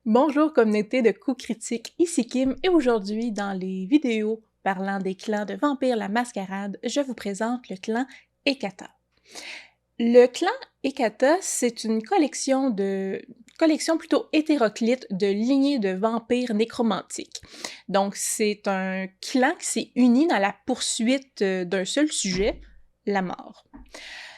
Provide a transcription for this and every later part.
Bonjour communauté de coups critiques, ici Kim et aujourd'hui dans les vidéos parlant des clans de Vampire la Mascarade, je vous présente le clan Hekata. Le clan Hekata, c'est une collection plutôt hétéroclite de lignées de vampires nécromantiques. Donc c'est un clan qui s'est uni dans la poursuite d'un seul sujet, la mort.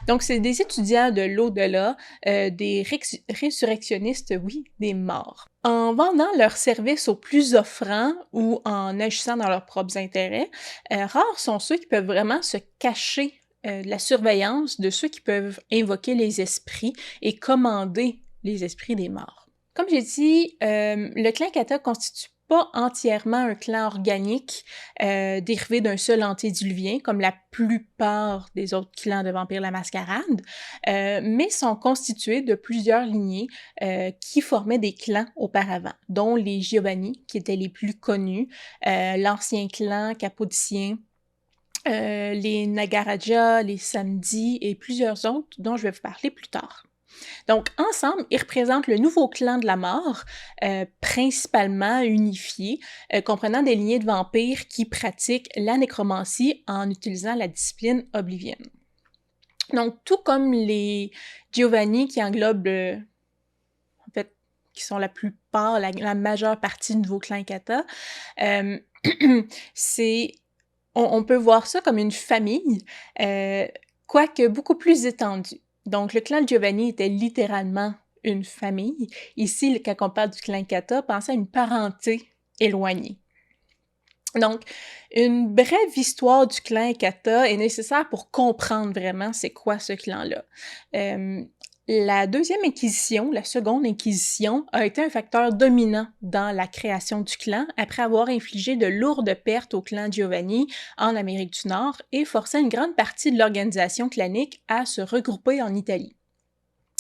Donc, c'est des étudiants de l'au-delà, des résurrectionnistes, oui, des morts. En vendant leurs services aux plus offrants ou en agissant dans leurs propres intérêts, rares sont ceux qui peuvent vraiment se cacher de la surveillance de ceux qui peuvent invoquer les esprits et commander les esprits des morts. Comme j'ai dit, le clan Kata constitue pas entièrement un clan organique dérivé d'un seul antédiluvien, comme la plupart des autres clans de Vampire la Mascarade, mais sont constitués de plusieurs lignées qui formaient des clans auparavant, dont les Giovanni, qui étaient les plus connus, l'ancien clan capodicien, les Nagaraja, les Samedi et plusieurs autres dont je vais vous parler plus tard. Donc, ensemble, ils représentent le nouveau clan de la mort, principalement unifié, comprenant des lignées de vampires qui pratiquent la nécromancie en utilisant la discipline Oblivion. Donc, tout comme les Giovanni qui englobent, en fait, qui sont la plupart, la majeure partie du nouveau clan Kata, on peut voir ça comme une famille, quoique beaucoup plus étendue. Donc, le clan Giovanni était littéralement une famille. Ici, quand on parle du clan Kata, pensez à une parenté éloignée. Donc, une brève histoire du clan Kata est nécessaire pour comprendre vraiment c'est quoi ce clan-là. La deuxième inquisition, la seconde inquisition, a été un facteur dominant dans la création du clan après avoir infligé de lourdes pertes au clan Giovanni en Amérique du Nord et forcé une grande partie de l'organisation clanique à se regrouper en Italie.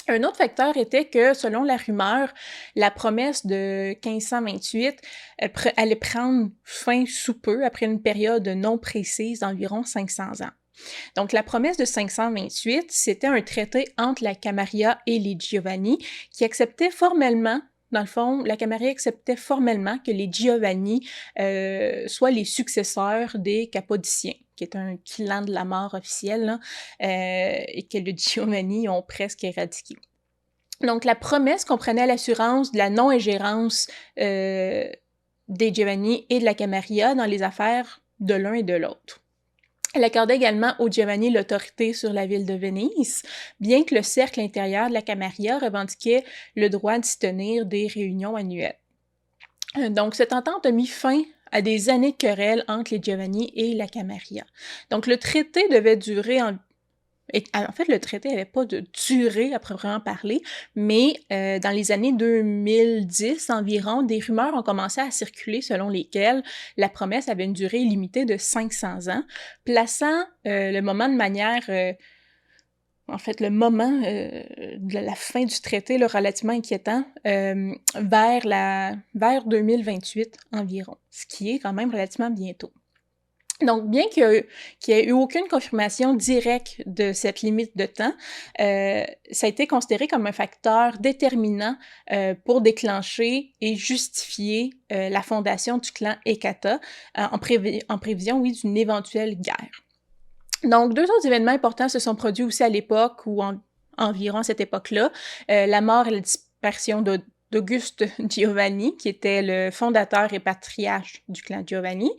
Un autre facteur était que, selon la rumeur, la promesse de 1528 allait prendre fin sous peu après une période non précise d'environ 500 ans. Donc, la promesse de 528, c'était un traité entre la Camarilla et les Giovanni qui acceptait formellement, dans le fond, la Camarilla acceptait formellement que les Giovanni soient les successeurs des Capodiciens, qui est un clan de la mort officiel, là, et que les Giovanni ont presque éradiqué. Donc, la promesse comprenait l'assurance de la non-ingérence des Giovanni et de la Camarilla dans les affaires de l'un et de l'autre. Elle accordait également aux Giovanni l'autorité sur la ville de Venise, bien que le cercle intérieur de la Camarilla revendiquait le droit d'y tenir des réunions annuelles. Donc, cette entente a mis fin à des années de querelles entre les Giovanni et la Camarilla. Donc, le traité devait durer en fait, le traité n'avait pas de durée à proprement parler, mais dans les années 2010 environ, des rumeurs ont commencé à circuler selon lesquelles la promesse avait une durée limitée de 500 ans, plaçant le moment de manière... le moment de la fin du traité, là, relativement inquiétant, vers 2028 environ, ce qui est quand même relativement bientôt. Donc, bien qu'il n'y ait eu aucune confirmation directe de cette limite de temps, ça a été considéré comme un facteur déterminant pour déclencher et justifier la fondation du clan Hekata en prévision, oui, d'une éventuelle guerre. Donc, deux autres événements importants se sont produits aussi à l'époque ou environ à cette époque-là. La mort et la dispersion d'Auguste Giovanni, qui était le fondateur et patriarche du clan Giovanni,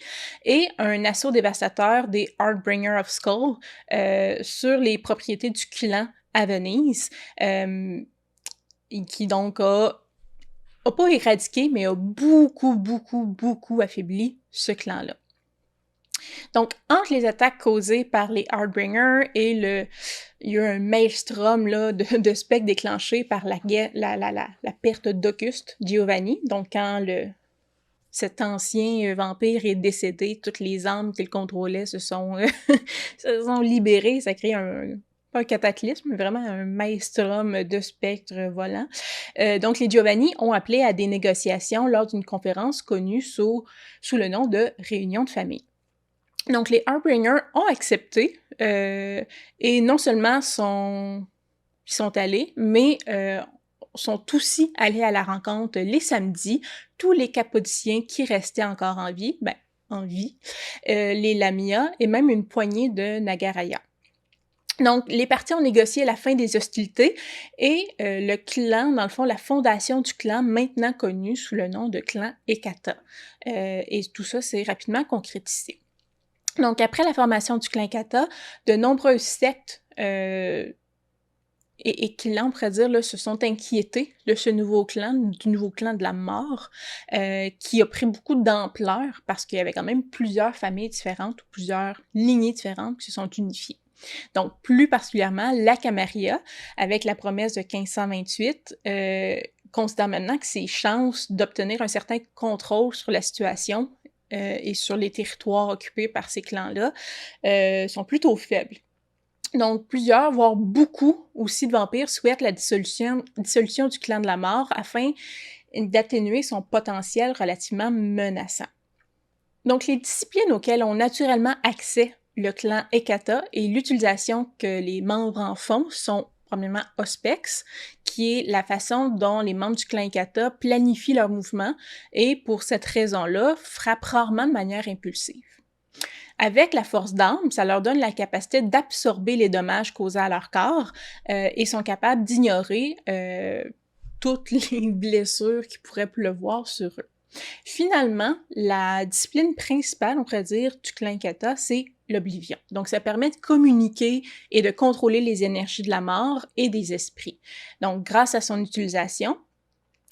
et un assaut dévastateur des Heartbringer of Skull sur les propriétés du clan à Venise, qui donc a pas éradiqué, mais a beaucoup affaibli ce clan-là. Donc, entre les attaques causées par les Heartbringer et il y a eu un maelstrom là, de spectres déclenché par la perte d'Auguste Giovanni. Donc, quand cet ancien vampire est décédé, toutes les âmes qu'il contrôlait se sont libérées. Ça crée pas un cataclysme, mais vraiment un maelstrom de spectres volants. Donc, les Giovanni ont appelé à des négociations lors d'une conférence connue sous le nom de Réunion de famille. Donc, les Heartbringer ont accepté et non seulement ils sont allés, mais sont aussi allés à la rencontre les samedis, tous les Capodiciens qui restaient encore en vie, les Lamia et même une poignée de Nagaraya. Donc, les parties ont négocié la fin des hostilités et le clan, dans le fond, la fondation du clan, maintenant connu sous le nom de clan Ekata. Et tout ça s'est rapidement concrétisé. Donc, après la formation du clan Ekata, de nombreuses sectes et clans, on pourrait dire, là, se sont inquiétés de ce nouveau clan, du nouveau clan de la mort, qui a pris beaucoup d'ampleur parce qu'il y avait quand même plusieurs familles différentes ou plusieurs lignées différentes qui se sont unifiées. Donc, plus particulièrement, la Camarilla, avec la promesse de 1528, considère maintenant que ses chances d'obtenir un certain contrôle sur la situation et sur les territoires occupés par ces clans-là sont plutôt faibles. Donc, plusieurs, voire beaucoup aussi de vampires souhaitent la dissolution du clan de la mort afin d'atténuer son potentiel relativement menaçant. Donc, les disciplines auxquelles ont naturellement accès le clan Ekata et l'utilisation que les membres en font sont premièrement Auspex, qui est la façon dont les membres du clan Ekata planifient leurs mouvements et pour cette raison-là, frappent rarement de manière impulsive. Avec la force d'âme, ça leur donne la capacité d'absorber les dommages causés à leur corps et sont capables d'ignorer toutes les blessures qui pourraient pleuvoir sur eux. Finalement, la discipline principale, on pourrait dire, du clan Kata, c'est l'oblivion. Donc, ça permet de communiquer et de contrôler les énergies de la mort et des esprits. Donc, grâce à son utilisation,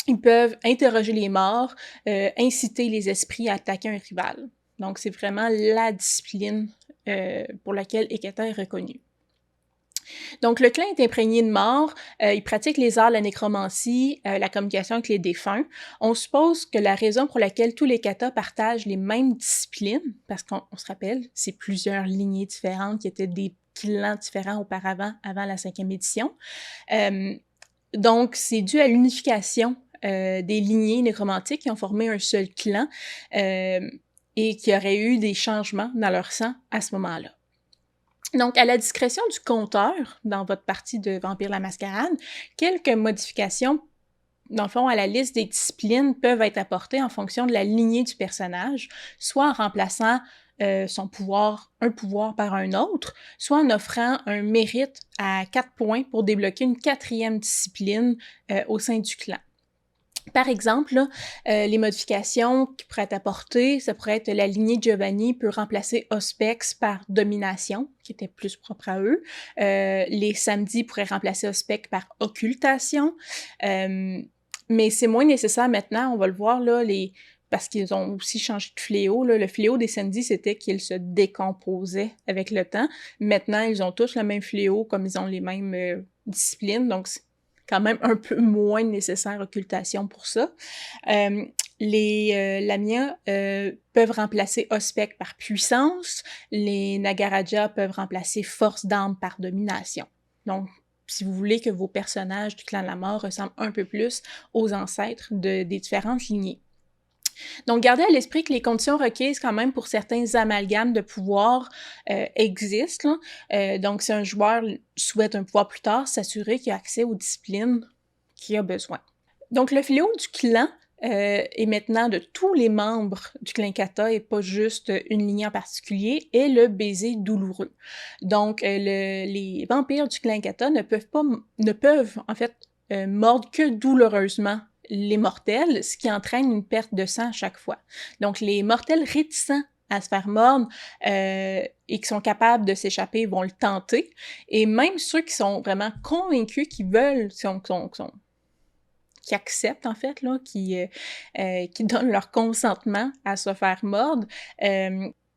ils peuvent interroger les morts, inciter les esprits à attaquer un rival. Donc, c'est vraiment la discipline pour laquelle Ekata est reconnu. Donc, le clan est imprégné de mort, il pratique les arts de la nécromancie, la communication avec les défunts. On suppose que la raison pour laquelle tous les katas partagent les mêmes disciplines, parce qu'on se rappelle, c'est plusieurs lignées différentes qui étaient des clans différents auparavant, avant la 5e édition. Donc, c'est dû à l'unification des lignées nécromantiques qui ont formé un seul clan et qui auraient eu des changements dans leur sang à ce moment-là. Donc, à la discrétion du conteur, dans votre partie de Vampire la Mascarade, quelques modifications, dans le fond, à la liste des disciplines peuvent être apportées en fonction de la lignée du personnage, soit en remplaçant un pouvoir par un autre, soit en offrant un mérite à 4 points pour débloquer une 4e discipline au sein du clan. Par exemple, là, les modifications qui pourraient être apportées, ça pourrait être la lignée de Giovanni peut remplacer Auspex par Domination, qui était plus propre à eux. Les samedis pourraient remplacer Auspex par Occultation. Mais c'est moins nécessaire maintenant, on va le voir, là, parce qu'ils ont aussi changé de fléau. Là. Le fléau des samedis, c'était qu'ils se décomposaient avec le temps. Maintenant, ils ont tous le même fléau, comme ils ont les mêmes disciplines, donc quand même un peu moins nécessaire occultation pour ça. Les Lamia peuvent remplacer Auspex par puissance. Les Nagaraja peuvent remplacer force d'âme par domination. Donc, si vous voulez que vos personnages du clan de la mort ressemblent un peu plus aux ancêtres des différentes lignées. Donc, gardez à l'esprit que les conditions requises quand même pour certains amalgames de pouvoir existent. Donc, si un joueur souhaite un pouvoir plus tard, s'assurer qu'il a accès aux disciplines qu'il a besoin. Donc, le fléau du clan est maintenant de tous les membres du clan Kata et pas juste une lignée en particulier, est le baiser douloureux. Donc, les vampires du clan Kata ne peuvent en fait mordre que douloureusement les mortels, ce qui entraîne une perte de sang à chaque fois. Donc, les mortels réticents à se faire mordre et qui sont capables de s'échapper vont le tenter. Et même ceux qui sont vraiment convaincus, qui veulent, qui acceptent en fait, là, qui donnent leur consentement à se faire mordre,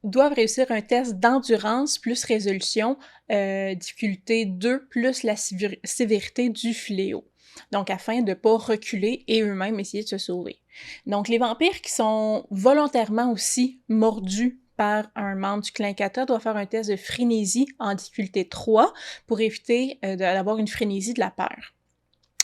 doivent réussir un test d'endurance plus résolution, difficulté 2 plus la sévérité du fléau. Donc, afin de ne pas reculer et eux-mêmes essayer de se sauver. Donc, les vampires qui sont volontairement aussi mordus par un membre du clan Kata doivent faire un test de frénésie en difficulté 3 pour éviter d'avoir une frénésie de la peur.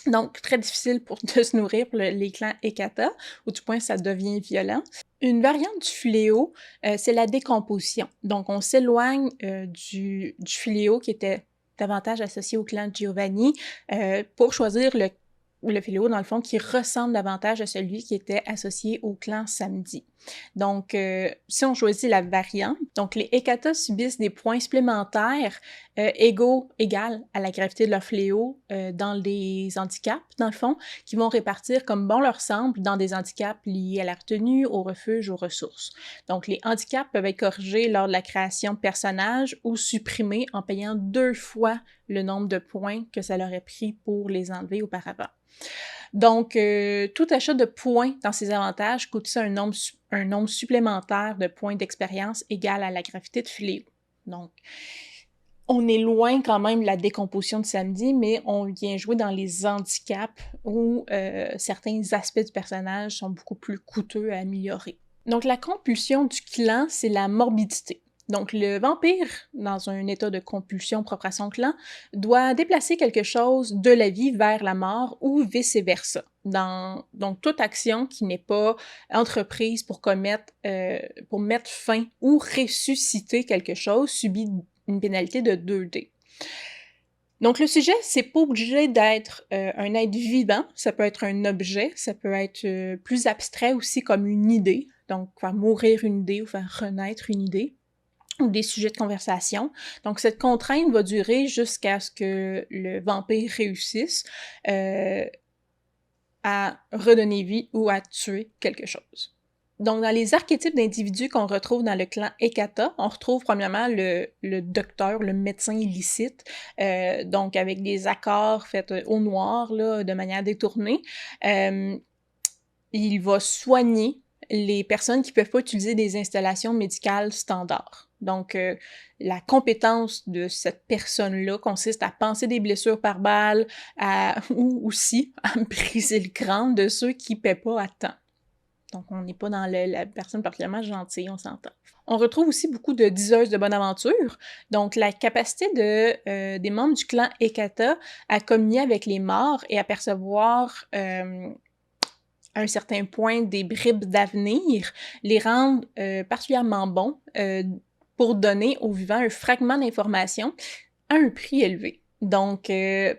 Donc, très difficile de se nourrir pour les clans Ekata, ou du moins ça devient violent. Une variante du fléau, c'est la décomposition. Donc, on s'éloigne du fléau qui était davantage associé au clan Giovanni pour choisir le le fléau, dans le fond, qui ressemble davantage à celui qui était associé au clan Samedi. Donc, si on choisit la variante, donc les Hekata subissent des points supplémentaires égaux à la gravité de leur fléau dans les handicaps, dans le fond, qui vont répartir comme bon leur semble dans des handicaps liés à la retenue, au refuge, aux ressources. Donc, les handicaps peuvent être corrigés lors de la création de personnages ou supprimés en payant 2 fois le nombre de points que ça leur a pris pour les enlever auparavant. Donc, tout achat de points dans ces avantages coûte ça un nombre supplémentaire de points d'expérience égal à la gravité de fléau. Donc, on est loin quand même de la décomposition de Samedi, mais on vient jouer dans les handicaps où certains aspects du personnage sont beaucoup plus coûteux à améliorer. Donc, la compulsion du clan, c'est la morbidité. Donc, le vampire, dans un état de compulsion propre à son clan, doit déplacer quelque chose de la vie vers la mort ou vice-versa. Donc, toute action qui n'est pas entreprise pour mettre fin ou ressusciter quelque chose subit une pénalité de 2D. Donc, le sujet, c'est pas obligé d'être un être vivant, ça peut être un objet, ça peut être plus abstrait aussi comme une idée, donc faire mourir une idée ou faire renaître une idée, ou des sujets de conversation. Donc, cette contrainte va durer jusqu'à ce que le vampire réussisse à redonner vie ou à tuer quelque chose. Donc, dans les archétypes d'individus qu'on retrouve dans le clan Hekata, on retrouve premièrement le docteur, le médecin illicite, donc avec des accords faits au noir, là, de manière détournée. Il va soigner les personnes qui ne peuvent pas utiliser des installations médicales standards. Donc, la compétence de cette personne-là consiste à panser des blessures par balle ou aussi à briser le crâne de ceux qui ne paient pas à temps. Donc, on n'est pas dans la personne particulièrement gentille, on s'entend. On retrouve aussi beaucoup de diseuses de bonne aventure. Donc, la capacité des membres du clan Hekata à communier avec les morts et à percevoir à un certain point des bribes d'avenir les rendent particulièrement bons pour donner aux vivants un fragment d'information à un prix élevé. Donc,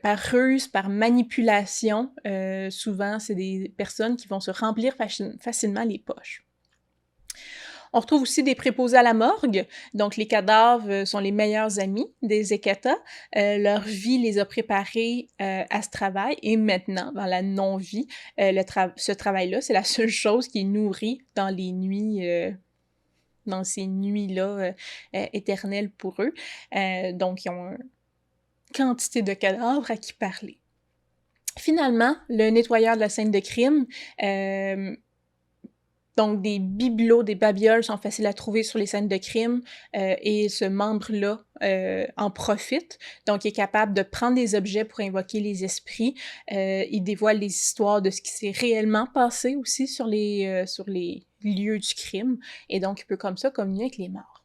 par ruse, par manipulation, souvent, c'est des personnes qui vont se remplir facilement les poches. On retrouve aussi des préposés à la morgue. Donc, les cadavres sont les meilleurs amis des Hekata. Leur vie les a préparés à ce travail. Et maintenant, dans la non-vie, ce travail-là, c'est la seule chose qui est nourrie dans les nuits... dans ces nuits-là éternelles pour eux. Donc, ils ont une quantité de cadavres à qui parler. Finalement, le nettoyeur de la scène de crime, donc des bibelots, des babioles sont faciles à trouver sur les scènes de crime et ce membre-là en profite. Donc, il est capable de prendre des objets pour invoquer les esprits. Il dévoile les histoires de ce qui s'est réellement passé aussi sur les lieux du crime. Et donc, il peut comme ça communier avec les morts.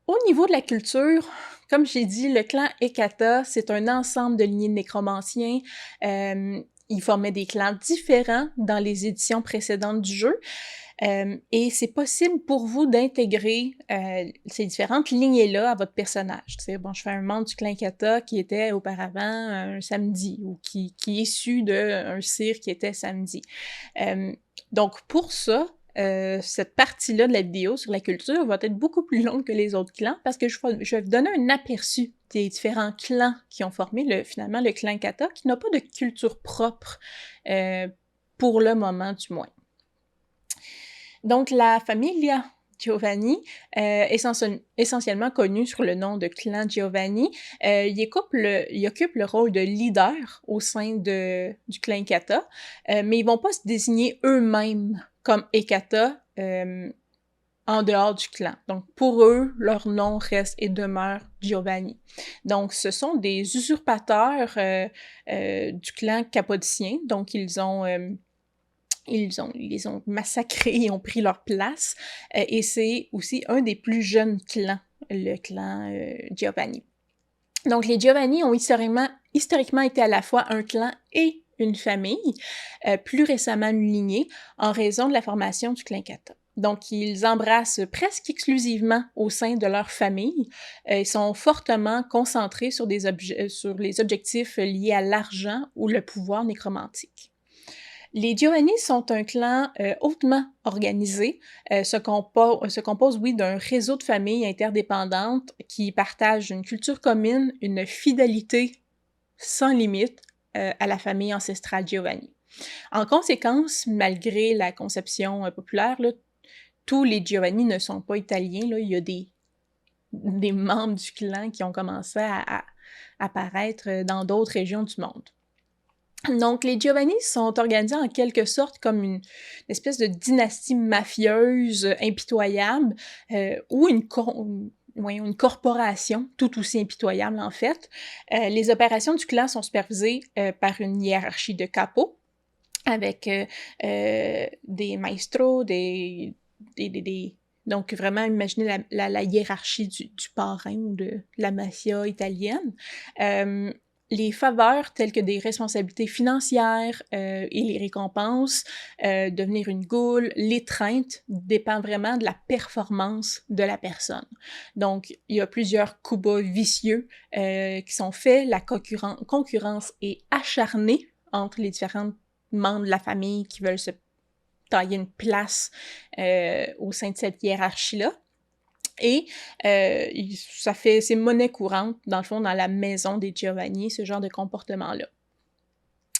Au niveau de la culture, comme j'ai dit, le clan Hekata, c'est un ensemble de lignées de nécromanciens. Ils formaient des clans différents dans les éditions précédentes du jeu. Et c'est possible pour vous d'intégrer ces différentes lignées-là à votre personnage. Tu sais, bon, je fais un membre du clan Hekata qui était auparavant un Samedi ou qui est issu d'un sire qui était Samedi. Donc, pour ça, cette partie-là de la vidéo sur la culture va être beaucoup plus longue que les autres clans parce que je vais vous donner un aperçu des différents clans qui ont formé finalement le clan Hekata qui n'a pas de culture propre pour le moment du moins. Donc la famiglia Giovanni, essentiellement connue sous le nom de clan Giovanni, il occupe le rôle de leader au sein du clan Hekata, mais ils vont pas se désigner eux-mêmes comme Hekata en dehors du clan. Donc, pour eux, leur nom reste et demeure Giovanni. Donc, ce sont des usurpateurs du clan capodicien. Donc, ils les ont massacrés et ont pris leur place. Et c'est aussi un des plus jeunes clans, le clan Giovanni. Donc, les Giovanni ont historiquement été à la fois un clan et une famille, plus récemment une lignée, en raison de la formation du clan Hekata. Donc, ils embrassent presque exclusivement au sein de leur famille. Ils sont fortement concentrés sur sur les objectifs liés à l'argent ou le pouvoir nécromantique. Les Giovanni sont un clan hautement organisé, se compose, oui, d'un réseau de familles interdépendantes qui partagent une culture commune, une fidélité sans limite à la famille ancestrale Giovanni. En conséquence, malgré la conception populaire, là, tous les Giovanni ne sont pas italiens. Là. Il y a des membres du clan qui ont commencé à apparaître dans d'autres régions du monde. Donc, les Giovanni sont organisés en quelque sorte comme une espèce de dynastie mafieuse impitoyable ou une corporation tout aussi impitoyable en fait. Les opérations du clan sont supervisées par une hiérarchie de capos avec des maestros, donc vraiment imaginez la hiérarchie du parrain ou de la mafia italienne. Les faveurs telles que des responsabilités financières et les récompenses, devenir une goule, l'étreinte dépend vraiment de la performance de la personne. Donc, il y a plusieurs coups bas vicieux qui sont faits, la concurrence est acharnée entre les différents membres de la famille qui veulent se tailler une place au sein de cette hiérarchie-là. Et c'est monnaie courante, dans le fond, dans la maison des Giovanni, ce genre de comportement-là.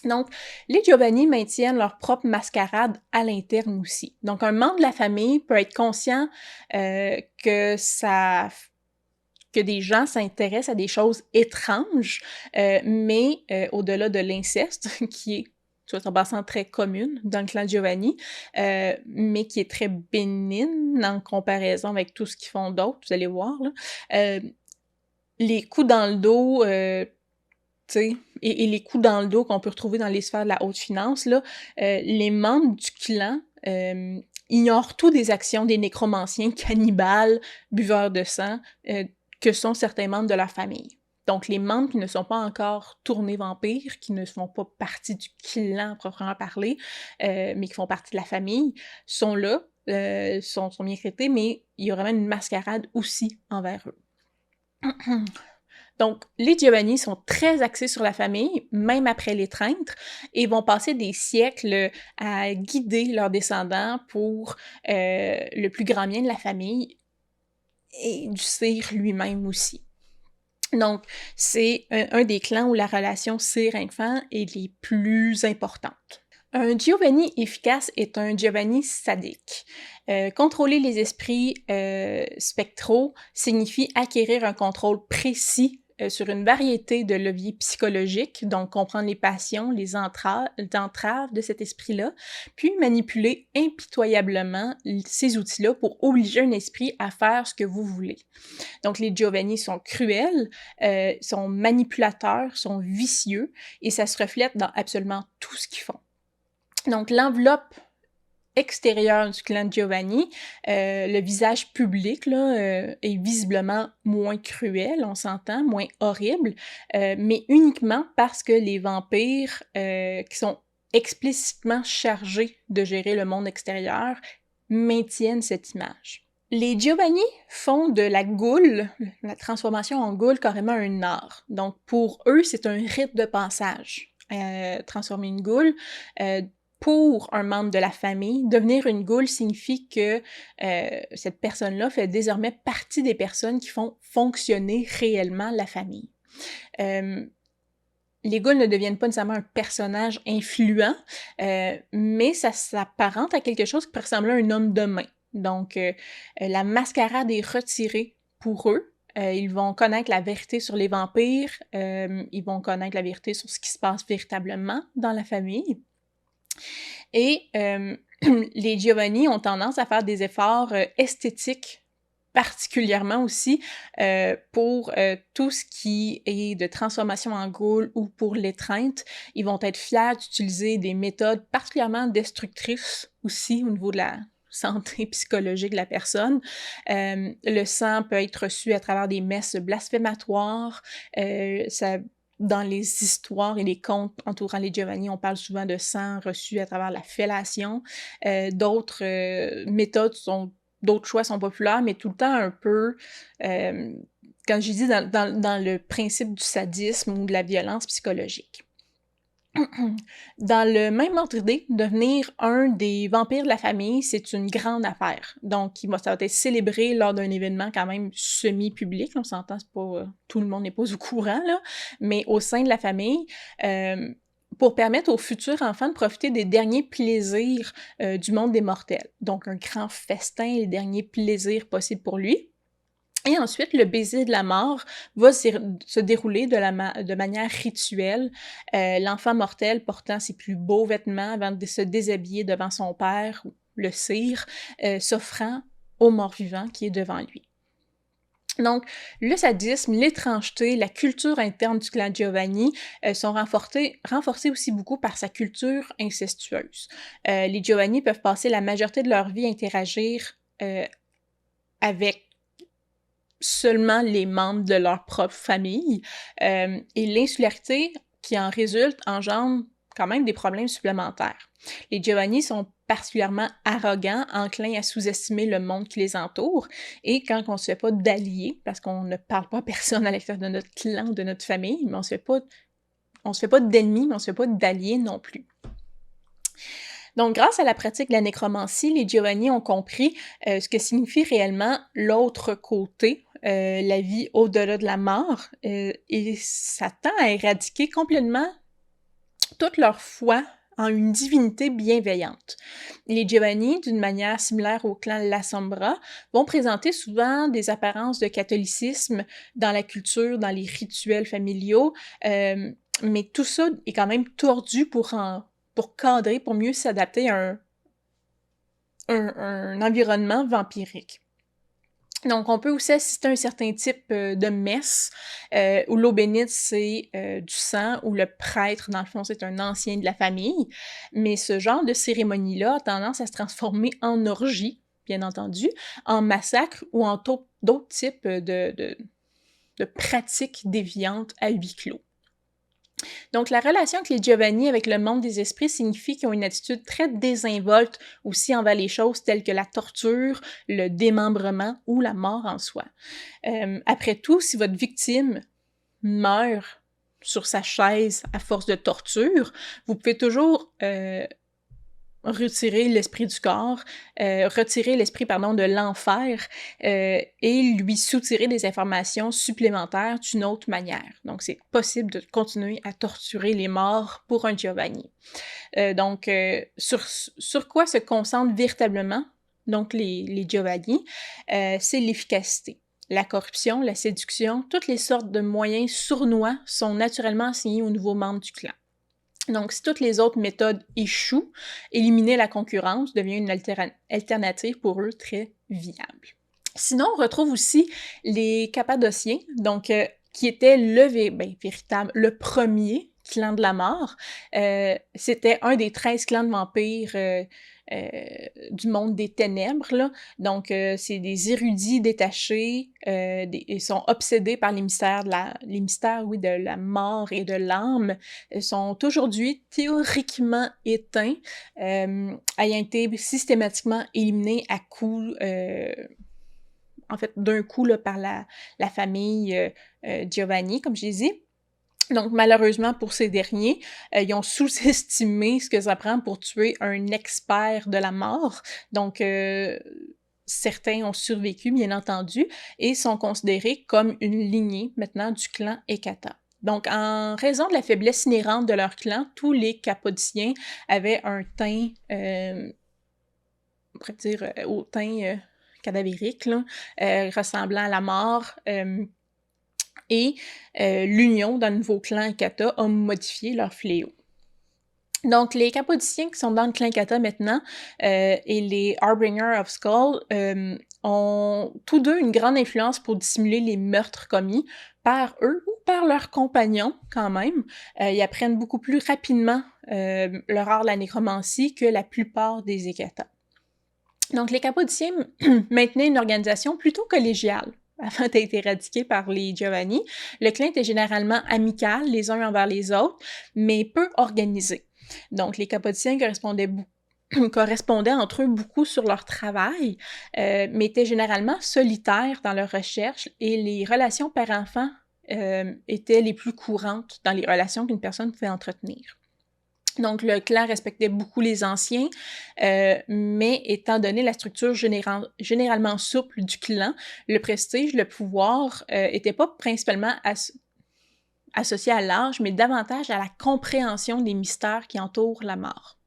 Donc, les Giovanni maintiennent leur propre mascarade à l'interne aussi. Donc, un membre de la famille peut être conscient que des gens s'intéressent à des choses étranges, mais au-delà de l'inceste, qui est en passant très commune dans le clan Giovanni, mais qui est très bénigne en comparaison avec tout ce qu'ils font d'autre, vous allez voir. Là. Les coups dans le dos, tu sais, et les coups dans le dos qu'on peut retrouver dans les sphères de la haute finance, là, les membres du clan ignorent tout des actions des nécromanciens, cannibales, buveurs de sang, que sont certains membres de leur famille. Donc, les membres qui ne sont pas encore tournés vampires, qui ne font pas partie du clan proprement parler, mais qui font partie de la famille, sont là, sont bien traités, mais il y a vraiment une mascarade aussi envers eux. Donc, les Giovanni sont très axés sur la famille, même après l'étreinte, et vont passer des siècles à guider leurs descendants pour le plus grand bien de la famille et du sire lui-même aussi. Donc, c'est un des clans où la relation sire-enfant est les plus importantes. Un Giovanni efficace est un Giovanni sadique. Contrôler les esprits spectraux signifie acquérir un contrôle précis sur une variété de leviers psychologiques, donc comprendre les passions, les entraves de cet esprit-là, puis manipuler impitoyablement ces outils-là pour obliger un esprit à faire ce que vous voulez. Donc, les Giovanni sont cruels, sont manipulateurs, sont vicieux, et ça se reflète dans absolument tout ce qu'ils font. Donc, l'enveloppe extérieure du clan Giovanni, le visage public là, est visiblement moins cruel, on s'entend, moins horrible, mais uniquement parce que les vampires qui sont explicitement chargés de gérer le monde extérieur maintiennent cette image. Les Giovanni font de la goule, la transformation en goule, carrément un art. Donc, pour eux, c'est un rite de passage. Transformer une goule, pour un membre de la famille, devenir une goule signifie que cette personne-là fait désormais partie des personnes qui font fonctionner réellement la famille. Les ghouls ne deviennent pas nécessairement un personnage influent, mais ça s'apparente à quelque chose qui peut ressembler à un homme de main. Donc, la mascarade est retirée pour eux. Ils vont connaître la vérité sur les vampires, ils vont connaître la vérité sur ce qui se passe véritablement dans la famille. Et les Giovanni ont tendance à faire des efforts esthétiques particulièrement aussi pour tout ce qui est de transformation en goule ou pour l'étreinte. Ils vont être fiers d'utiliser des méthodes particulièrement destructrices aussi au niveau de la santé psychologique de la personne. Le sang peut être reçu à travers des messes blasphématoires. Ça dans les histoires et les contes entourant les Giovanni, on parle souvent de sang reçu à travers la fellation. D'autres méthodes d'autres choix sont populaires, mais tout le temps un peu, comme j'ai dit, dans le principe du sadisme ou de la violence psychologique. Dans le même ordre d'idée, devenir un des vampires de la famille, c'est une grande affaire. Donc, ça va être célébré lors d'un événement quand même semi-public. On s'entend, c'est pas tout le monde n'est pas au courant, là, mais au sein de la famille, pour permettre aux futurs enfants de profiter des derniers plaisirs du monde des mortels. Donc, un grand festin, les derniers plaisirs possibles pour lui. Et ensuite, le baiser de la mort va se dérouler de manière rituelle, l'enfant mortel portant ses plus beaux vêtements avant de se déshabiller devant son père, le sire, s'offrant au mort-vivant qui est devant lui. Donc, le sadisme, l'étrangeté, la culture interne du clan Giovanni sont renforcés aussi beaucoup par sa culture incestueuse. Les Giovanni peuvent passer la majorité de leur vie à interagir avec seulement les membres de leur propre famille. Et l'insularité qui en résulte engendre quand même des problèmes supplémentaires. Les Giovanni sont particulièrement arrogants, enclins à sous-estimer le monde qui les entoure, et quand on ne se fait pas d'alliés, parce qu'on ne parle pas à personne à l'extérieur de notre clan, de notre famille, mais on se fait pas d'ennemis, mais on se fait pas d'alliés non plus. Donc, grâce à la pratique de la nécromancie, les Giovanni ont compris ce que signifie réellement l'autre côté, la vie au-delà de la mort, et ça tend à éradiquer complètement toute leur foi en une divinité bienveillante. Les Giovanni, d'une manière similaire au clan La Sombra, vont présenter souvent des apparences de catholicisme dans la culture, dans les rituels familiaux, mais tout ça est quand même tordu pour cadrer, pour mieux s'adapter à un environnement vampirique. Donc, on peut aussi assister à un certain type de messe où l'eau bénite, c'est du sang, où le prêtre, dans le fond, c'est un ancien de la famille. Mais ce genre de cérémonie-là a tendance à se transformer en orgie, bien entendu, en massacre ou en d'autres types de pratiques déviantes à huis clos. Donc, la relation avec les Giovanni avec le monde des esprits signifie qu'ils ont une attitude très désinvolte aussi envers les choses telles que la torture, le démembrement ou la mort en soi. Après tout, si votre victime meurt sur sa chaise à force de torture, vous pouvez toujours retirer l'esprit du corps, retirer l'esprit, de l'enfer et lui soutirer des informations supplémentaires d'une autre manière. Donc, c'est possible de continuer à torturer les morts pour un Giovanni. Donc, sur quoi se concentrent véritablement donc les Giovanni? C'est l'efficacité. La corruption, la séduction, toutes les sortes de moyens sournois sont naturellement assignés aux nouveaux membres du clan. Donc, si toutes les autres méthodes échouent, éliminer la concurrence devient une alternative pour eux très viable. Sinon, on retrouve aussi les Cappadociens, donc qui étaient le premier clan de la mort. C'était un des 13 clans de vampires du monde des ténèbres, là. Donc, c'est des érudits détachés, ils sont obsédés par les mystères de la mort et de l'âme. Ils sont aujourd'hui théoriquement éteints, ayant été systématiquement éliminés à coups, d'un coup là, par la famille Giovanni, comme je l'ai dit. Donc, malheureusement pour ces derniers, ils ont sous-estimé ce que ça prend pour tuer un expert de la mort. Donc, certains ont survécu, bien entendu, et sont considérés comme une lignée maintenant du clan Hecata. Donc, en raison de la faiblesse inhérente de leur clan, tous les Cappadociens avaient un teint, on pourrait dire, au teint cadavérique, là, ressemblant à la mort. Et l'union dans le nouveau clan Hecata a modifié leur fléau. Donc, les Cappadociens qui sont dans le clan Hecata maintenant et les Harbinger of Skull ont tous deux une grande influence pour dissimuler les meurtres commis par eux ou par leurs compagnons quand même. Ils apprennent beaucoup plus rapidement leur art de la nécromancie que la plupart des Hecata. Donc, les Cappadociens maintenaient une organisation plutôt collégiale avant d'être éradiqué par les Giovanni. Le clan était généralement amical les uns envers les autres, mais peu organisé. Donc, les Capoticiens correspondaient entre eux beaucoup sur leur travail, mais étaient généralement solitaires dans leurs recherches et les relations père-enfant étaient les plus courantes dans les relations qu'une personne pouvait entretenir. Donc, le clan respectait beaucoup les anciens, mais étant donné la structure généralement souple du clan, le prestige, le pouvoir n'était pas principalement associé à l'âge, mais davantage à la compréhension des mystères qui entourent la mort.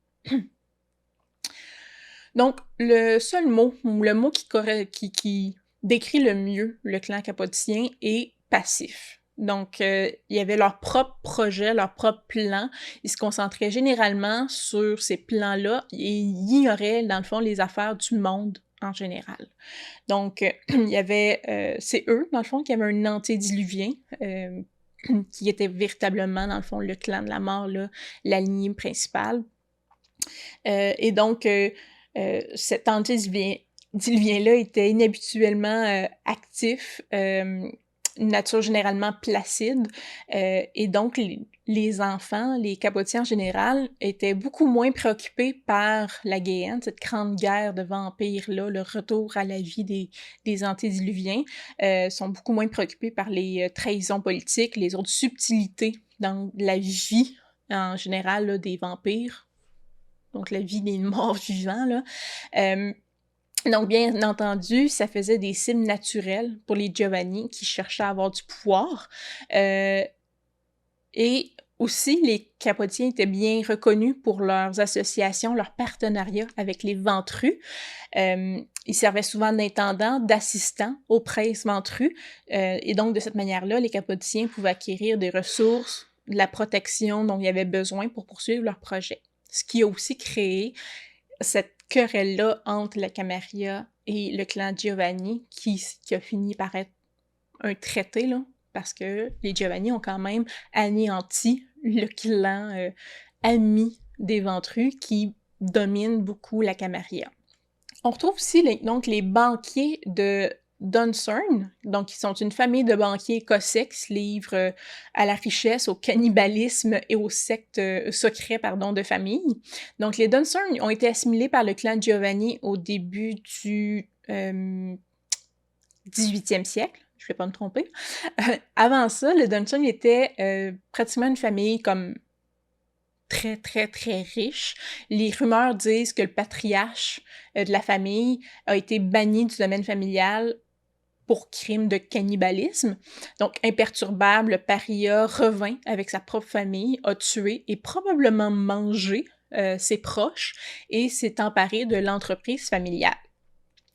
Donc, le seul mot, ou le mot qui décrit le mieux le clan capotien est passif. Donc, il y avait leur propre projet, leur propre plan. Ils se concentraient généralement sur ces plans-là et ils ignoraient, dans le fond, les affaires du monde en général. Donc, il y avait... c'est eux, dans le fond, qui avaient un antédiluvien qui était véritablement, dans le fond, le clan de la mort, là, la lignée principale. Et donc... cet antédiluvien-là était inhabituellement actif, une nature généralement placide, et donc les enfants, les Capotiens en général, étaient beaucoup moins préoccupés par la Guéhenne, cette grande guerre de vampires-là, le retour à la vie des antédiluviens, sont beaucoup moins préoccupés par les trahisons politiques, les autres subtilités dans la vie en général là, des vampires. Donc la vie des morts vivants, là. Donc, bien entendu, ça faisait des cibles naturelles pour les Giovanni qui cherchaient à avoir du pouvoir. Et aussi, les Capotiens étaient bien reconnus pour leurs associations, leurs partenariats avec les Ventrus. Ils servaient souvent d'intendants, d'assistants aux princes Ventrus. Et donc, de cette manière-là, les Capotiens pouvaient acquérir des ressources, de la protection dont ils avaient besoin pour poursuivre leur projet. Ce qui a aussi créé cette querelle-là entre la Camarilla et le clan Giovanni, qui a fini par être un traité, là, parce que les Giovanni ont quand même anéanti le clan ami des Ventrus qui domine beaucoup la Camarilla. On retrouve aussi donc les banquiers de Dunsarn, donc qui sont une famille de banquiers écossais qui se livrent à la richesse, au cannibalisme et aux sectes secrets de famille. Donc les Dunsarn ont été assimilés par le clan Giovanni au début du 18e siècle, je ne vais pas me tromper. Avant ça, les Dunsarn étaient pratiquement une famille comme très, très, très riche. Les rumeurs disent que le patriarche de la famille a été banni du domaine familial pour crime de cannibalisme. Donc, imperturbable, le paria revint avec sa propre famille, a tué et probablement mangé ses proches et s'est emparé de l'entreprise familiale.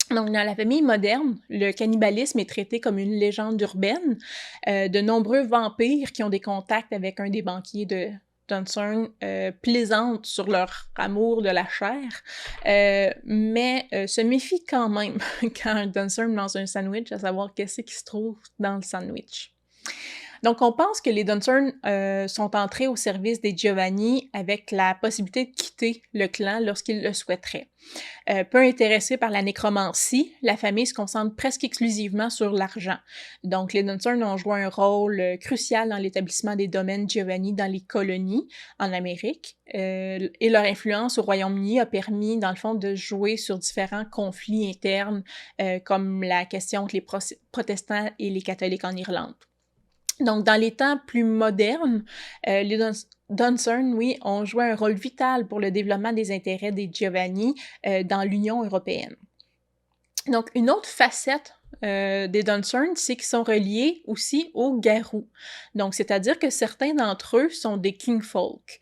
Donc, dans la famille moderne, le cannibalisme est traité comme une légende urbaine. De nombreux vampires qui ont des contacts avec un des banquiers de Dunsarn plaisantent sur leur amour de la chair, mais se méfient quand même quand Dunsarn mange un sandwich, à savoir qu'est-ce qui se trouve dans le sandwich. Donc, on pense que les Dunsarn sont entrés au service des Giovanni avec la possibilité de quitter le clan lorsqu'ils le souhaiteraient. Peu intéressés par la nécromancie, la famille se concentre presque exclusivement sur l'argent. Donc, les Dunsarn ont joué un rôle crucial dans l'établissement des domaines Giovanni dans les colonies en Amérique, et leur influence au Royaume-Uni a permis, dans le fond, de jouer sur différents conflits internes, comme la question entre les protestants et les catholiques en Irlande. Donc, dans les temps plus modernes, les Dunsarn, oui, ont joué un rôle vital pour le développement des intérêts des Giovanni dans l'Union européenne. Donc, une autre facette des Dunsarn, c'est qu'ils sont reliés aussi aux Garous. Donc, c'est-à-dire que certains d'entre eux sont des kingfolk.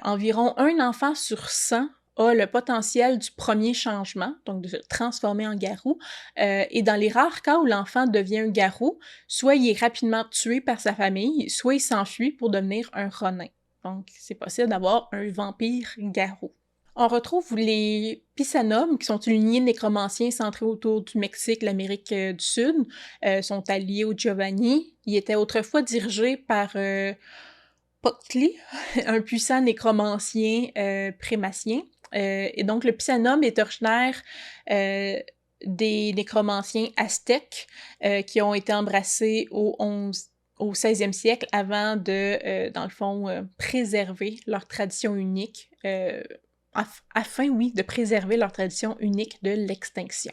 Environ un enfant sur 100 a le potentiel du premier changement, donc de se transformer en garou, et dans les rares cas où l'enfant devient un garou, soit il est rapidement tué par sa famille, soit il s'enfuit pour devenir un ronin. Donc, c'est possible d'avoir un vampire garou. On retrouve les Pisanum, qui sont une lignée de nécromanciens centrés autour du Mexique, l'Amérique du Sud, sont alliés aux Giovanni. Ils étaient autrefois dirigés par Poctli, un puissant nécromancien prématien. Et donc, le Pisanum est originaire des nécromanciens aztèques qui ont été embrassés au 16e siècle avant de, dans le fond, préserver leur tradition unique, afin, oui, de préserver leur tradition unique de l'extinction.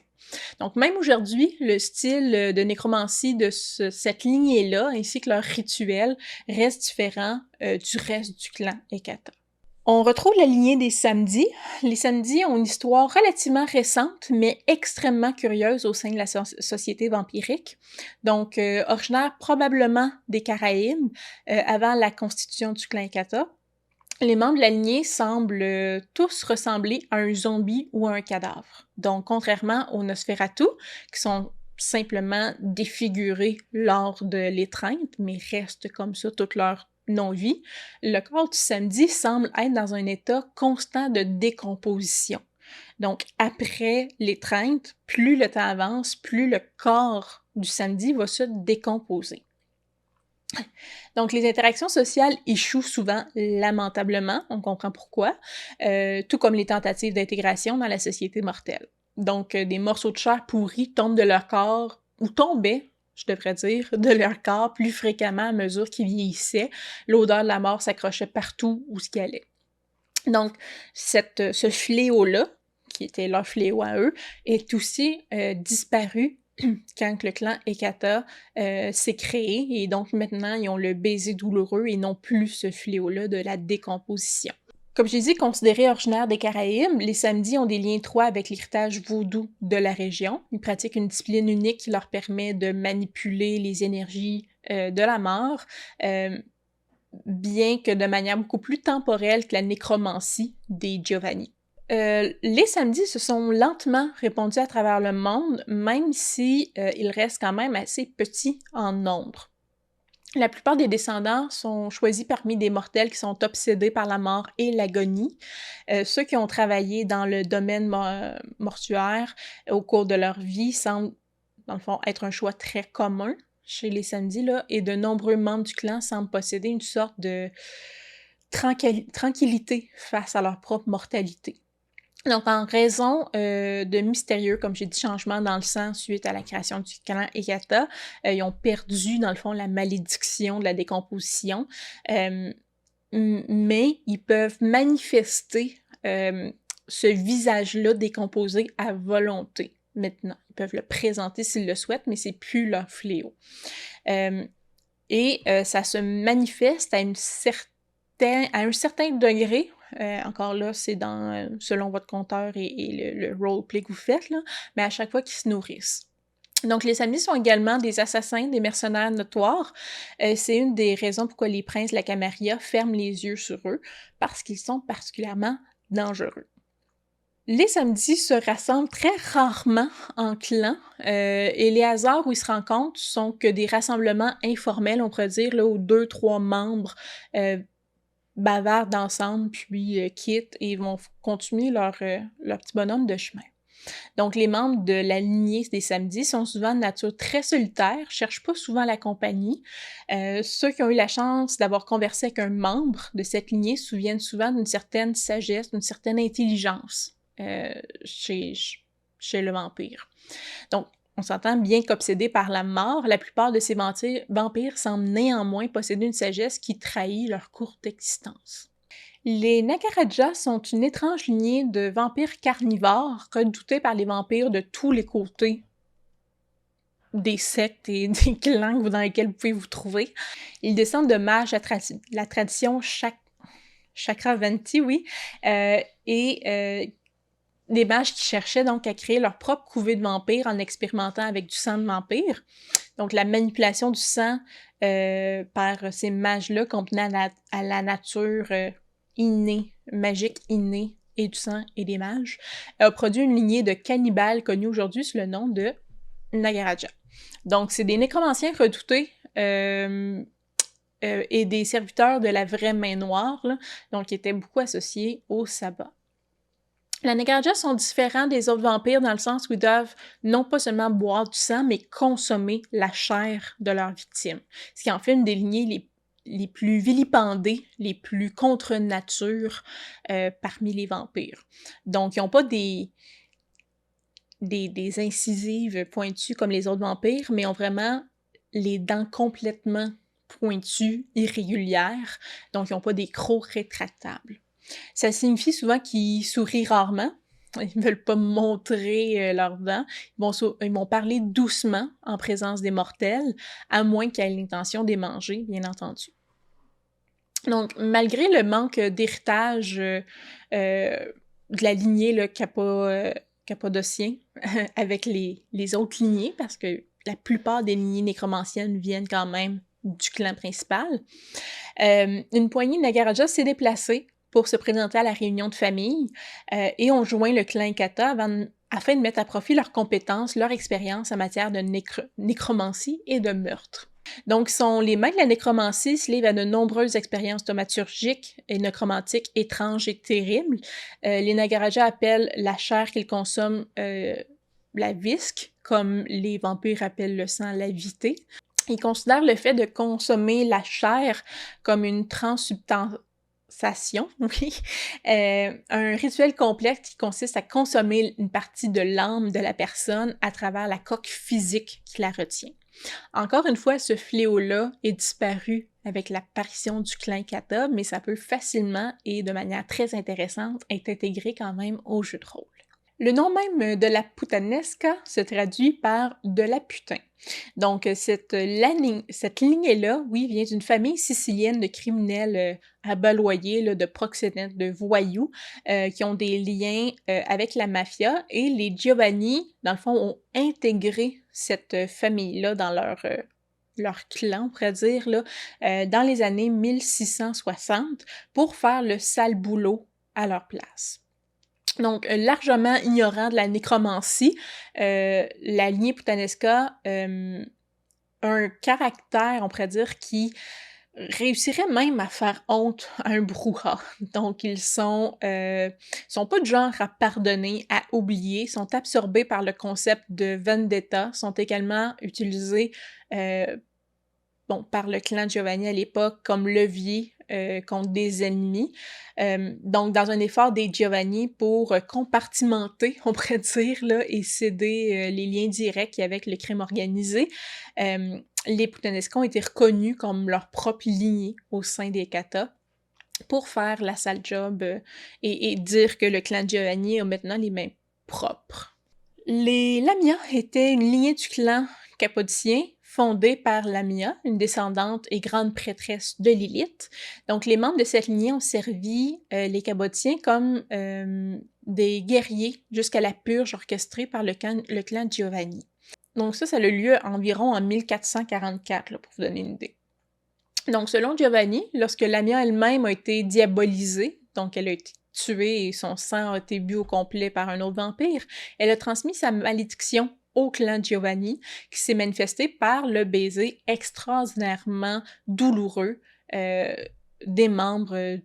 Donc, même aujourd'hui, le style de nécromancie de cette lignée-là, ainsi que leur rituel, reste différent du reste du clan Ekata. On retrouve la lignée des Samedis. Les Samedis ont une histoire relativement récente, mais extrêmement curieuse au sein de la société vampirique. Donc, originaire probablement des Caraïbes, avant la constitution du clan Ekata. Les membres de la lignée semblent tous ressembler à un zombie ou à un cadavre. Donc, contrairement aux Nosferatu, qui sont simplement défigurés lors de l'étreinte, mais restent comme ça toute leur non-vie, le corps du Samedi semble être dans un état constant de décomposition. Donc, après l'étreinte, plus le temps avance, plus le corps du Samedi va se décomposer. Donc, les interactions sociales échouent souvent lamentablement, on comprend pourquoi, tout comme les tentatives d'intégration dans la société mortelle. Donc, des morceaux de chair pourris tombent de leur corps, ou tombaient, je devrais dire, de leur corps plus fréquemment à mesure qu'ils vieillissaient. L'odeur de la mort s'accrochait partout où ce qu'il allait. Donc, ce fléau-là, qui était leur fléau à eux, est aussi disparu quand le clan Ekata s'est créé, et donc maintenant, ils ont le baiser douloureux et non plus ce fléau-là de la décomposition. Comme j'ai dit, considérés originaires des Caraïbes, les Samedis ont des liens étroits avec l'héritage vaudou de la région. Ils pratiquent une discipline unique qui leur permet de manipuler les énergies de la mort, bien que de manière beaucoup plus temporelle que la nécromancie des Giovanni. Les Samedis se sont lentement répandus à travers le monde, même si ils restent quand même assez petits en nombre. La plupart des descendants sont choisis parmi des mortels qui sont obsédés par la mort et l'agonie. Ceux qui ont travaillé dans le domaine mortuaire au cours de leur vie semblent, dans le fond, être un choix très commun chez les Samedis, là, et de nombreux membres du clan semblent posséder une sorte de tranquillité face à leur propre mortalité. Donc, en raison de mystérieux, comme j'ai dit, changements dans le sang suite à la création du clan Ekata, ils ont perdu, dans le fond, la malédiction de la décomposition, mais ils peuvent manifester ce visage-là décomposé à volonté maintenant. Ils peuvent le présenter s'ils le souhaitent, mais c'est plus leur fléau. Et ça se manifeste à un certain degré. Encore là, c'est selon votre compteur et le roleplay que vous faites, là, mais à chaque fois qu'ils se nourrissent. Donc, les Samedis sont également des assassins, des mercenaires notoires. C'est une des raisons pourquoi les princes de la Camarilla ferment les yeux sur eux, parce qu'ils sont particulièrement dangereux. Les Samedis se rassemblent très rarement en clans, et les hasards où ils se rencontrent sont que des rassemblements informels, on pourrait dire, là, où 2-3 membres bavardent ensemble, puis quittent et vont continuer leur petit bonhomme de chemin. Donc, les membres de la lignée des Samedis sont souvent de nature très solitaire, cherchent pas souvent la compagnie. Ceux qui ont eu la chance d'avoir conversé avec un membre de cette lignée se souviennent souvent d'une certaine sagesse, d'une certaine intelligence chez le vampire. Donc, on s'entend bien qu'obsédés par la mort, la plupart de ces vampires semblent néanmoins posséder une sagesse qui trahit leur courte existence. Les Nagaraja sont une étrange lignée de vampires carnivores redoutés par les vampires de tous les côtés des sectes et des clans dans lesquels vous pouvez vous trouver. Ils descendent de mages la tradition Chakravanti, oui, et des mages qui cherchaient donc à créer leur propre couvée de vampires en expérimentant avec du sang de vampire. Donc, la manipulation du sang par ces mages-là combinée à la nature magique innée et du sang et des mages, a produit une lignée de cannibales connue aujourd'hui sous le nom de Nagaraja. Donc, c'est des nécromanciens redoutés et des serviteurs de la vraie main noire, là, donc qui étaient beaucoup associés au sabbat. Les Nagaraja sont différents des autres vampires dans le sens où ils doivent non pas seulement boire du sang, mais consommer la chair de leurs victimes. Ce qui en fait une des lignées les plus vilipendées, les plus contre nature parmi les vampires. Donc, ils n'ont pas des des incisives pointues comme les autres vampires, mais ont vraiment les dents complètement pointues, irrégulières, donc ils ont pas des crocs rétractables. Ça signifie souvent qu'ils sourient rarement. Ils ne veulent pas montrer leurs dents. Ils vont parler doucement en présence des mortels, à moins qu'ils aient l'intention de les manger, bien entendu. Donc, malgré le manque d'héritage de la lignée là, cappadocien avec les autres lignées, parce que la plupart des lignées nécromanciennes viennent quand même du clan principal, une poignée de Nagaraja s'est déplacée pour se présenter à la réunion de famille et ont joint le clan Ikata afin de mettre à profit leurs compétences, leur expérience en matière de nécromancie et de meurtre. Donc, les maîtres de la nécromancie se livrent à de nombreuses expériences thaumaturgiques et nécromantiques étranges et terribles. Les Nagaraja appellent la chair qu'ils consomment la visque, comme les vampires appellent le sang la vitée. Ils considèrent le fait de consommer la chair comme une transsubstantiation, oui, un rituel complexe qui consiste à consommer une partie de l'âme de la personne à travers la coque physique qui la retient. Encore une fois, ce fléau-là est disparu avec l'apparition du clan Kata, mais ça peut facilement et de manière très intéressante être intégré quand même au jeu de rôle. Le nom même de la putanesca se traduit par « de la putain ». Donc, cette lignée-là, oui, vient d'une famille sicilienne de criminels abaloyés, là, de proxénètes, de voyous, qui ont des liens avec la mafia. Et les Giovanni, dans le fond, ont intégré cette famille-là dans leur clan, on pourrait dire, là, dans les années 1660 pour faire le sale boulot à leur place. Donc, largement ignorant de la nécromancie, la lignée putanesca a un caractère, on pourrait dire, qui réussirait même à faire honte à un brouhaha. Donc, ils sont pas de genre à pardonner, à oublier, sont absorbés par le concept de vendetta, sont également utilisés par le clan Giovanni à l'époque comme levier contre des ennemis. Donc, dans un effort des Giovanni pour compartimenter, on pourrait dire, là, et céder les liens directs avec le crime organisé, les Putanescans ont été reconnus comme leur propre lignée au sein des Kata pour faire la sale job et dire que le clan Giovanni a maintenant les mains propres. Les Lamia étaient une lignée du clan cappadocien fondée par Lamia, une descendante et grande prêtresse de Lilith. Donc, les membres de cette lignée ont servi les Cappadociens comme des guerriers jusqu'à la purge orchestrée par le clan Giovanni. Donc ça a eu lieu environ en 1444, là, pour vous donner une idée. Donc, selon Giovanni, lorsque Lamia elle-même a été diabolisée, donc elle a été tuée et son sang a été bu au complet par un autre vampire, elle a transmis sa malédiction au clan Giovanni, qui s'est manifesté par le baiser extraordinairement douloureux des membres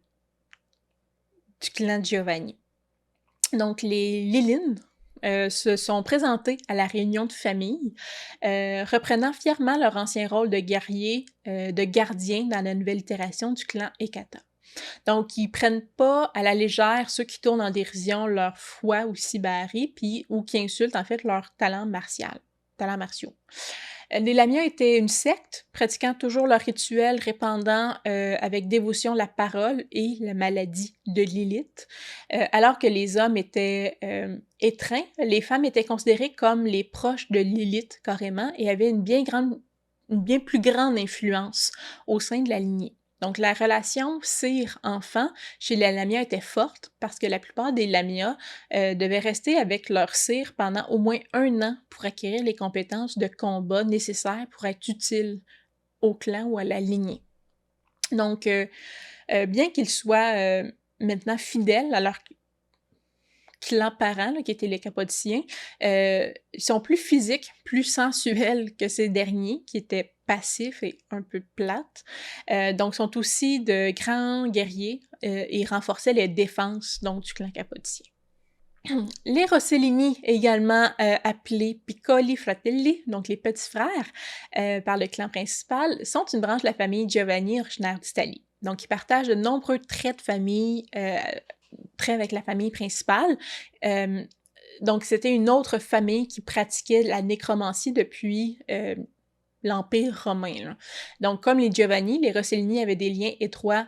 du clan Giovanni. Donc, les Lilines se sont présentés à la réunion de famille, reprenant fièrement leur ancien rôle de guerriers, de gardiens dans la nouvelle itération du clan Ekata. Donc, ils prennent pas à la légère ceux qui tournent en dérision leur foi ou sibari, ou qui insultent en fait leurs talents martiaux. Les Lamia étaient une secte, pratiquant toujours leur rituel, répandant avec dévotion la parole et la maladie de Lilith. Alors que les hommes étaient étreints, les femmes étaient considérées comme les proches de Lilith carrément et avaient une bien plus grande influence au sein de la lignée. Donc, la relation sire-enfant chez les Lamia était forte parce que la plupart des Lamia devaient rester avec leur sire pendant au moins 1 an pour acquérir les compétences de combat nécessaires pour être utiles au clan ou à la lignée. Donc, bien qu'ils soient maintenant fidèles à leur clan parent, là, qui étaient les Cappadociens, ils sont plus physiques, plus sensuels que ces derniers, qui étaient passifs et un peu plates. Donc, sont aussi de grands guerriers et renforçaient les défenses donc, du clan cappadocien. Les Rossellini, également appelés Piccoli Fratelli, donc les petits frères, par le clan principal, sont une branche de la famille Giovanni originaire d'Italie. Donc, ils partagent de nombreux traits de famille, traits avec la famille principale. Donc c'était une autre famille qui pratiquait la nécromancie depuis, l'Empire romain, là. Donc comme les Giovanni, les Rossellini avaient des liens étroits,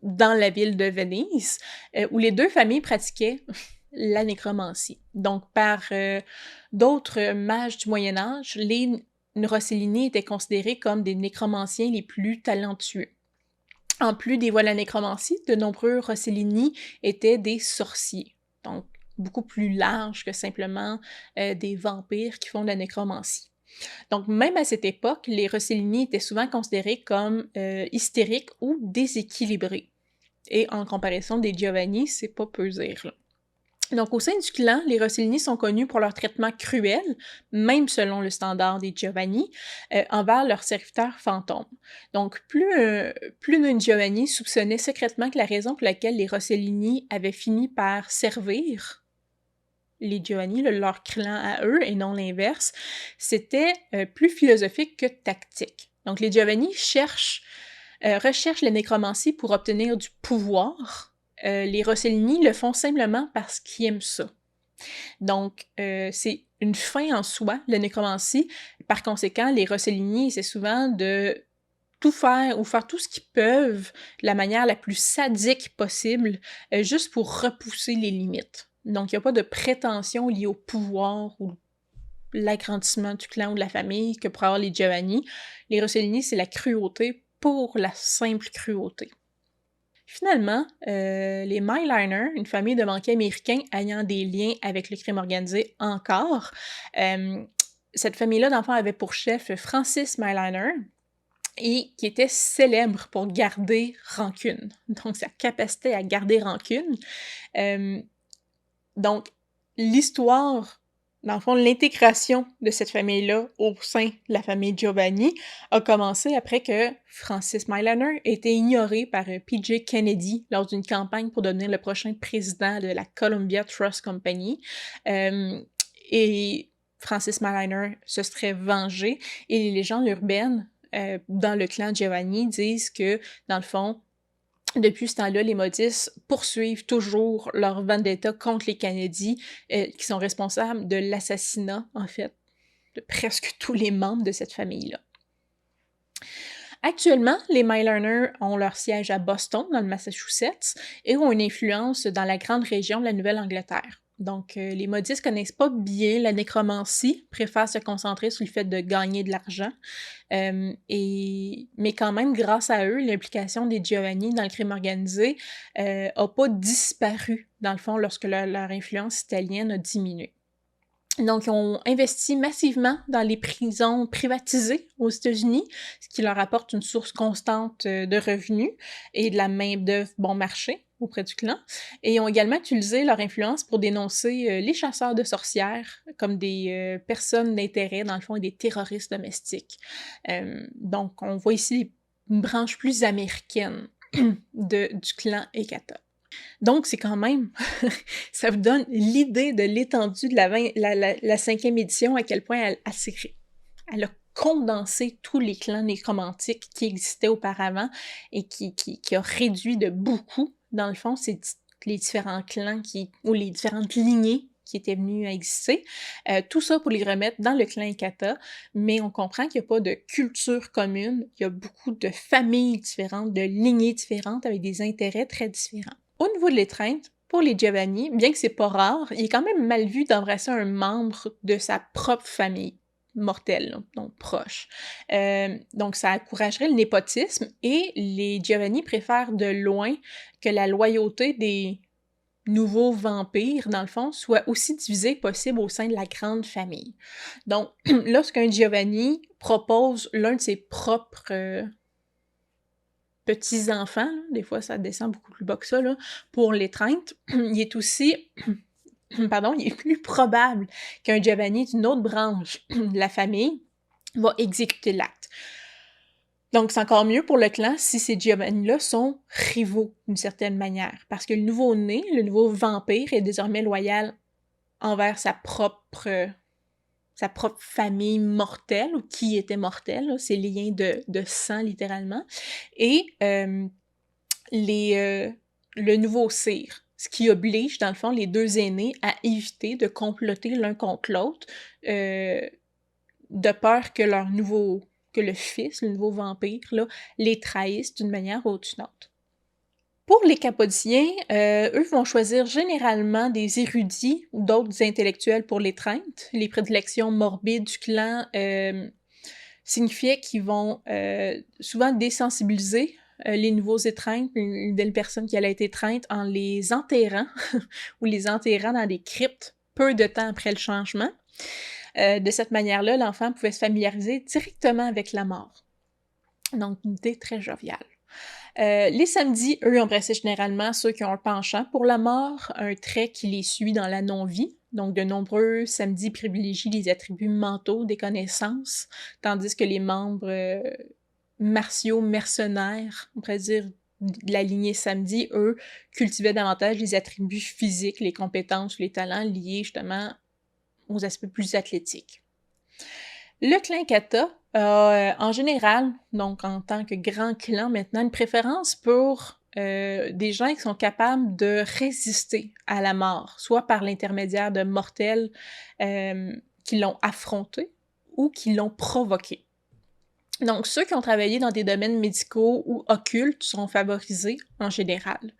dans la ville de Venise, où les 2 familles pratiquaient la nécromancie. Donc par, d'autres mages du Moyen Âge, les Rossellini étaient considérés comme des nécromanciens les plus talentueux. En plus des voies de la nécromancie, de nombreux Rossellini étaient des sorciers, donc beaucoup plus large que simplement, des vampires qui font de la nécromancie. Donc même à cette époque, les Rossellini étaient souvent considérés comme, hystériques ou déséquilibrés et en comparaison des Giovanni, c'est pas peu dire, là. Donc au sein du clan, les Rossellini sont connus pour leur traitement cruel, même selon le standard des Giovanni, envers leurs serviteurs fantômes. Donc plus d'un Giovanni soupçonnait secrètement que la raison pour laquelle les Rossellini avaient fini par servir les Giovanni, leur clan à eux, et non l'inverse, c'était plus philosophique que tactique. Donc les Giovanni recherchent la nécromancie pour obtenir du pouvoir. Les Rossellini le font simplement parce qu'ils aiment ça. Donc, c'est une fin en soi, la nécromancie. Par conséquent, les Rossellini, c'est souvent de tout faire ou faire tout ce qu'ils peuvent de la manière la plus sadique possible, juste pour repousser les limites. Donc, il n'y a pas de prétention liée au pouvoir ou l'agrandissement du clan ou de la famille que pour avoir les Giovanni. Les Rossellini, c'est la cruauté pour la simple cruauté. Finalement, les Myliner, une famille de banquiers américains ayant des liens avec le crime organisé encore, cette famille-là, dans le fond, avait pour chef Francis Myliner, et qui était célèbre pour garder rancune. Donc, sa capacité à garder rancune. Donc, l'histoire, dans le fond, l'intégration de cette famille-là au sein de la famille Giovanni a commencé après que Francis Myliner ait été ignoré par P.J. Kennedy lors d'une campagne pour devenir le prochain président de la Columbia Trust Company. Et Francis Myliner se serait vengé, et les légendes urbaines dans le clan Giovanni disent que, dans le fond, depuis ce temps-là, les Modis poursuivent toujours leur vendetta contre les Kennedy, qui sont responsables de l'assassinat, en fait, de presque tous les membres de cette famille-là. Actuellement, les Myliner ont leur siège à Boston, dans le Massachusetts, et ont une influence dans la grande région de la Nouvelle-Angleterre. Donc, les Modis connaissent pas bien la nécromancie, préfèrent se concentrer sur le fait de gagner de l'argent, mais quand même, grâce à eux, l'implication des Giovanni dans le crime organisé a pas disparu, dans le fond, lorsque leur influence italienne a diminué. Donc, ils ont investi massivement dans les prisons privatisées aux États-Unis, ce qui leur apporte une source constante de revenus et de la main-d'œuvre bon marché auprès du clan. Et ils ont également utilisé leur influence pour dénoncer les chasseurs de sorcières comme des personnes d'intérêt, dans le fond, et des terroristes domestiques. Donc, on voit ici une branche plus américaine du clan Ekata. Donc, c'est quand même, ça vous donne l'idée de l'étendue de la 5e édition, à quel point elle a condensé tous les clans nécromantiques qui existaient auparavant et qui a réduit de beaucoup, dans le fond, les différents clans ou les différentes lignées qui étaient venues à exister. Tout ça pour les remettre dans le clan Ekata, mais on comprend qu'il n'y a pas de culture commune, il y a beaucoup de familles différentes, de lignées différentes avec des intérêts très différents. Au niveau de l'étreinte, pour les Giovanni, bien que c'est pas rare, il est quand même mal vu d'embrasser un membre de sa propre famille mortelle, là, donc proche. Donc ça encouragerait le népotisme, et les Giovanni préfèrent de loin que la loyauté des nouveaux vampires, dans le fond, soit aussi divisée possible au sein de la grande famille. Donc, lorsqu'un Giovanni propose l'un de ses propres petits-enfants, là, des fois ça descend beaucoup plus bas que ça, là, pour l'étreinte, il est aussi, pardon, il est plus probable qu'un Giovanni d'une autre branche de la famille va exécuter l'acte. Donc, c'est encore mieux pour le clan si ces Giovanni-là sont rivaux d'une certaine manière, parce que le nouveau-né, le nouveau vampire, est désormais loyal envers sa propre famille mortelle, ou qui était mortelle, là, ses liens de sang, littéralement. Et le nouveau sire, ce qui oblige, dans le fond, les 2 aînés à éviter de comploter l'un contre l'autre, de peur que le fils, le nouveau vampire là, les trahisse d'une manière ou d'une autre. Pour les Capodiens, eux vont choisir généralement des érudits ou d'autres intellectuels pour l'étreinte. Les prédilections morbides du clan, signifiait qu'ils vont, souvent désensibiliser, les nouveaux étreintes, les nouvelles personnes qui allaient être étreintes en les enterrant ou les enterrant dans des cryptes peu de temps après le changement. De cette manière-là, l'enfant pouvait se familiariser directement avec la mort. Donc, une idée très joviale. Les samedis, eux, embrassaient généralement ceux qui ont un penchant pour la mort, un trait qui les suit dans la non-vie. Donc, de nombreux samedis privilégient les attributs mentaux des connaissances, tandis que les membres martiaux mercenaires, on pourrait dire de la lignée samedi, eux, cultivaient davantage les attributs physiques, les compétences, les talents liés justement aux aspects plus athlétiques. Le clan Kata a, en général, donc en tant que grand clan maintenant, une préférence pour des gens qui sont capables de résister à la mort, soit par l'intermédiaire de mortels qui l'ont affronté ou qui l'ont provoqué. Donc, ceux qui ont travaillé dans des domaines médicaux ou occultes sont favorisés en général.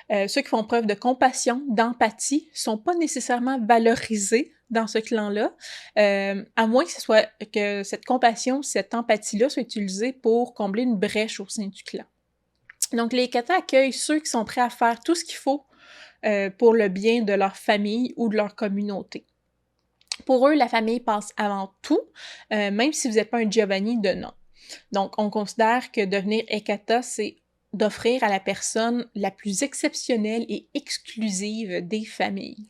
Ceux qui font preuve de compassion, d'empathie, sont pas nécessairement valorisés dans ce clan-là, à moins que cette compassion, cette empathie-là soit utilisée pour combler une brèche au sein du clan. Donc, les Kata accueillent ceux qui sont prêts à faire tout ce qu'il faut pour le bien de leur famille ou de leur communauté. Pour eux, la famille passe avant tout, même si vous n'êtes pas un Giovanni de nom. Donc, on considère que devenir Ekata, c'est d'offrir à la personne la plus exceptionnelle et exclusive des familles.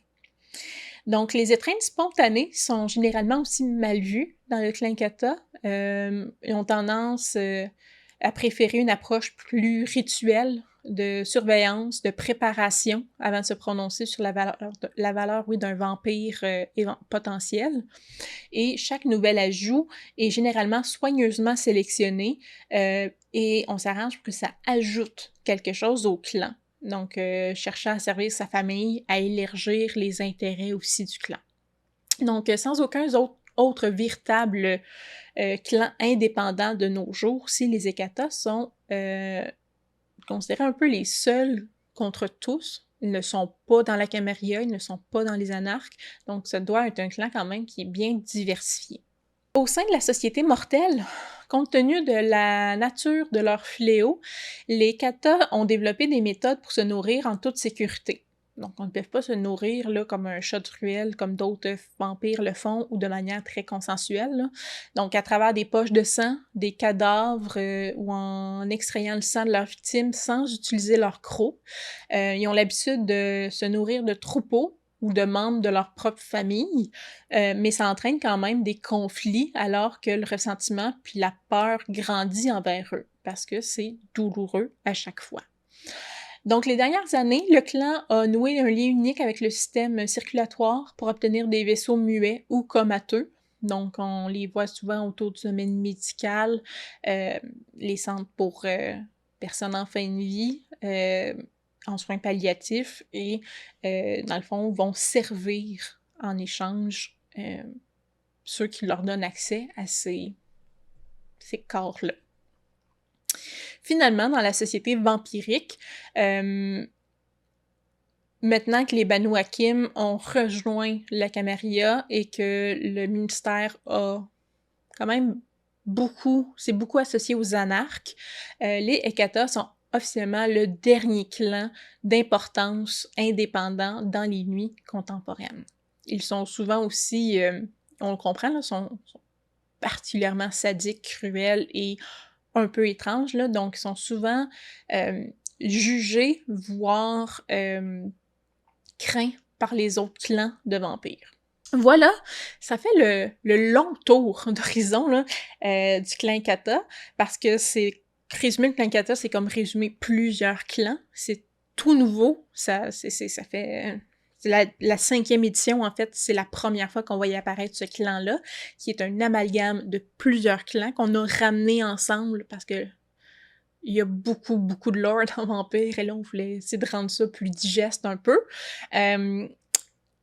Donc, les étreintes spontanées sont généralement aussi mal vues dans le clan Kata. Ils ont tendance à préférer une approche plus rituelle de surveillance, de préparation avant de se prononcer sur la valeur d'un vampire potentiel. Et chaque nouvel ajout est généralement soigneusement sélectionné et on s'arrange pour que ça ajoute quelque chose au clan. Donc, cherchant à servir sa famille, à élargir les intérêts aussi du clan. Donc, sans aucun autre véritable clan indépendant de nos jours, si les Ekata sont considérés un peu les seuls contre tous. Ils ne sont pas dans la Camarilla, ils ne sont pas dans les anarques, donc ça doit être un clan quand même qui est bien diversifié. Au sein de la société mortelle, compte tenu de la nature de leur fléau, les Kata ont développé des méthodes pour se nourrir en toute sécurité. Donc, on ne peut pas se nourrir là, comme un chat de ruelle, comme d'autres vampires le font, ou de manière très consensuelle. Là. Donc, à travers des poches de sang, des cadavres, ou en extrayant le sang de leurs victimes sans utiliser leur croc. Ils ont l'habitude de se nourrir de troupeaux ou de membres de leur propre famille, mais ça entraîne quand même des conflits alors que le ressentiment puis la peur grandit envers eux, parce que c'est douloureux à chaque fois. Donc, les dernières années, le clan a noué un lien unique avec le système circulatoire pour obtenir des vaisseaux muets ou comateux. Donc, on les voit souvent autour du domaine médical, les centres pour personnes en fin de vie, en soins palliatifs et, dans le fond, vont servir en échange ceux qui leur donnent accès à ces corps-là. Finalement, dans la société vampirique, maintenant que les Banu Hakim ont rejoint la Camarilla et que le ministère a quand même c'est beaucoup associé aux anarques, les Ekata sont officiellement le dernier clan d'importance indépendant dans les nuits contemporaines. Ils sont souvent aussi, on le comprend, là, sont particulièrement sadiques, cruels et un peu étranges, là, donc ils sont souvent jugés, voire craints par les autres clans de vampires. Voilà, ça fait le long tour d'horizon là, du clan Kata, parce que c'est résumer le clan Kata, c'est comme résumer plusieurs clans, c'est tout nouveau, ça fait... C'est la 5e édition, en fait, c'est la première fois qu'on va y apparaître ce clan-là, qui est un amalgame de plusieurs clans qu'on a ramenés ensemble parce que il y a beaucoup, beaucoup de lore dans Vampire et là, on voulait essayer de rendre ça plus digeste un peu. Hem,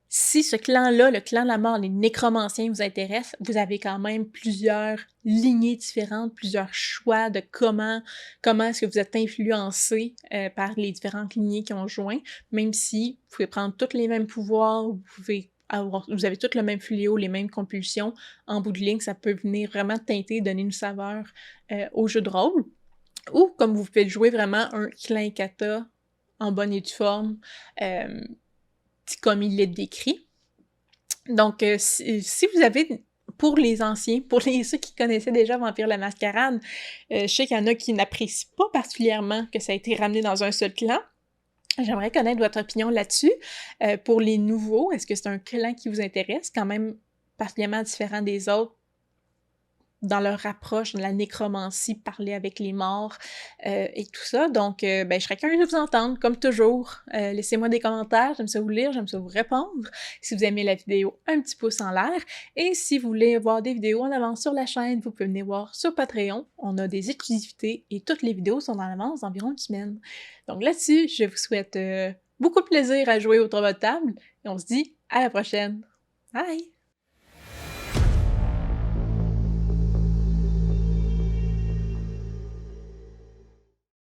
si ce clan-là, le clan de la mort, les nécromanciens vous intéressent, vous avez quand même plusieurs lignées différentes, plusieurs choix de comment est-ce que vous êtes influencé, par les différentes lignées qui ont joint, même si vous pouvez prendre tous les mêmes pouvoirs, vous avez tous le même fléau, les mêmes compulsions. En bout de ligne, ça peut venir vraiment teinter, donner une saveur, au jeu de rôle. Ou comme vous pouvez jouer vraiment un clan kata en bonne et due forme, comme il l'est décrit. Donc, si vous avez, pour les anciens, pour ceux qui connaissaient déjà Vampire la Mascarade, je sais qu'il y en a qui n'apprécient pas particulièrement que ça a été ramené dans un seul clan. J'aimerais connaître votre opinion là-dessus. Pour les nouveaux, est-ce que c'est un clan qui vous intéresse, quand même particulièrement différent des autres, dans leur approche de la nécromancie, parler avec les morts, et tout ça. Donc, ben, je serais curieuse de vous entendre, comme toujours. Laissez-moi des commentaires, j'aime ça vous lire, j'aime ça vous répondre. Si vous aimez la vidéo, un petit pouce en l'air. Et si vous voulez voir des vidéos en avance sur la chaîne, vous pouvez venir voir sur Patreon. On a des exclusivités et toutes les vidéos sont en avance d'environ une semaine. Donc là-dessus, je vous souhaite beaucoup de plaisir à jouer autour de votre table et on se dit à la prochaine. Bye!